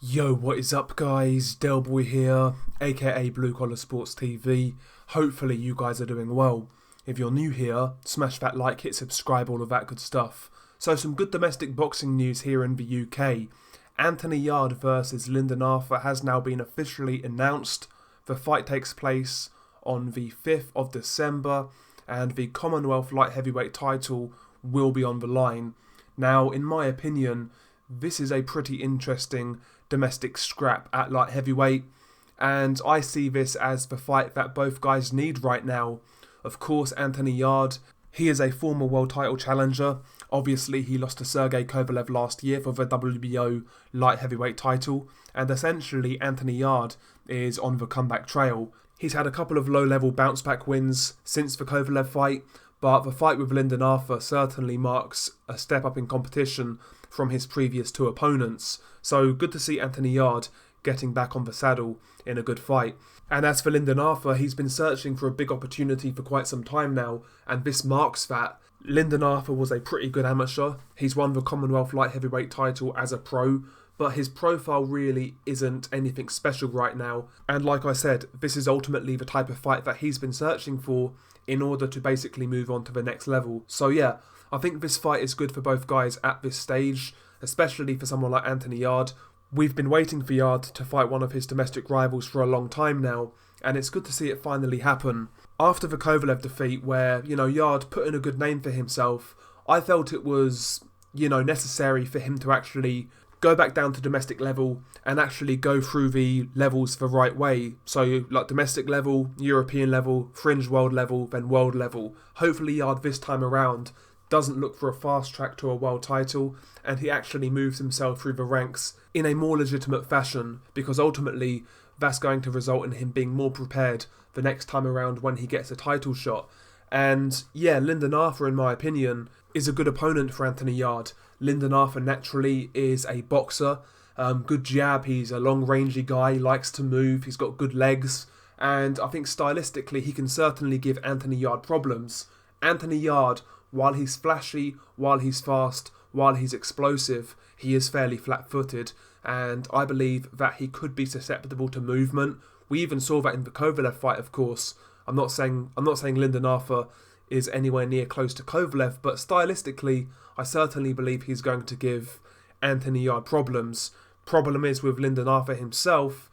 Yo, what is up guys? Delboy here, aka Blue Collar Sports TV. Hopefully you guys are doing well. If you're new here, smash that like, hit subscribe, all of that good stuff. So some good domestic boxing news here in the UK. Anthony Yarde versus Lyndon Arthur has now been officially announced. The fight takes place on the 5th of December and the Commonwealth Light Heavyweight title will be on the line. Now, in my opinion, this is a pretty interesting domestic scrap at light heavyweight, and I see this as the fight that both guys need right now. Of course, Anthony Yarde, he is a former world title challenger. Obviously, he lost to Sergey Kovalev last year for the WBO light heavyweight title, and essentially Anthony Yarde is on the comeback trail. He's had a couple of low-level bounce-back wins since the Kovalev fight, but the fight with Lyndon Arthur certainly marks a step up in competition from his previous two opponents. So good to see Anthony Yarde getting back on the saddle in a good fight. And as for Lyndon Arthur, he's been searching for a big opportunity for quite some time now, and this marks that. Lyndon Arthur was a pretty good amateur. He's won the Commonwealth Light Heavyweight title as a pro, but his profile really isn't anything special right now. And like I said, this is ultimately the type of fight that he's been searching for in order to basically move on to the next level. So yeah, I think this fight is good for both guys at this stage, especially for someone like Anthony Yarde. We've been waiting for Yarde to fight one of his domestic rivals for a long time now, and it's good to see it finally happen. After the Kovalev defeat, where, Yarde put in a good name for himself, I felt it was, necessary for him to actually go back down to domestic level and actually go through the levels the right way. So like domestic level, European level, fringe world level, then world level. Hopefully Yarde this time around doesn't look for a fast track to a world title, and he actually moves himself through the ranks in a more legitimate fashion, because ultimately that's going to result in him being more prepared the next time around when he gets a title shot. And yeah, Lyndon Arthur, in my opinion, is a good opponent for Anthony Yarde. Lyndon Arthur naturally is a boxer, good jab, he's a long-rangey guy, likes to move, he's got good legs, and I think stylistically he can certainly give Anthony Yarde problems. Anthony Yarde, while he's flashy, while he's fast, while he's explosive, he is fairly flat-footed, and I believe that he could be susceptible to movement. We even saw that in the Kovalev fight, of course. I'm not saying Lyndon Arthur is anywhere near close to Kovalev, but stylistically, I certainly believe he's going to give Anthony Yarde problems. Problem is with Lyndon Arthur himself,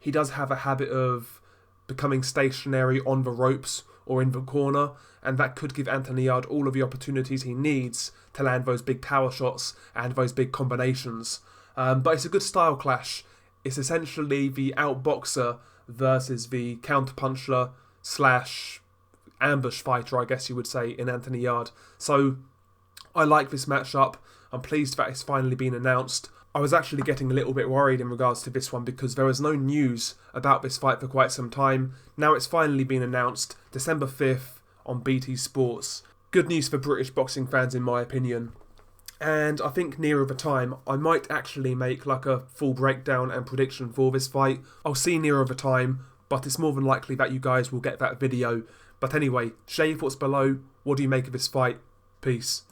he does have a habit of becoming stationary on the ropes or in the corner, and that could give Anthony Yarde all of the opportunities he needs to land those big power shots and those big combinations. But it's a good style clash. It's essentially the outboxer versus the counterpuncher slash ambush fighter, I guess you would say, in Anthony Yarde. So I like this matchup. I'm pleased that it's finally been announced. I was actually getting a little bit worried in regards to this one because there was no news about this fight for quite some time. Now it's finally been announced, December 5th on BT Sports. Good news for British boxing fans, in my opinion. And I think nearer the time, I might actually make like a full breakdown and prediction for this fight. I'll see nearer the time, but it's more than likely that you guys will get that video. But anyway, share your thoughts below. What do you make of this fight? Peace.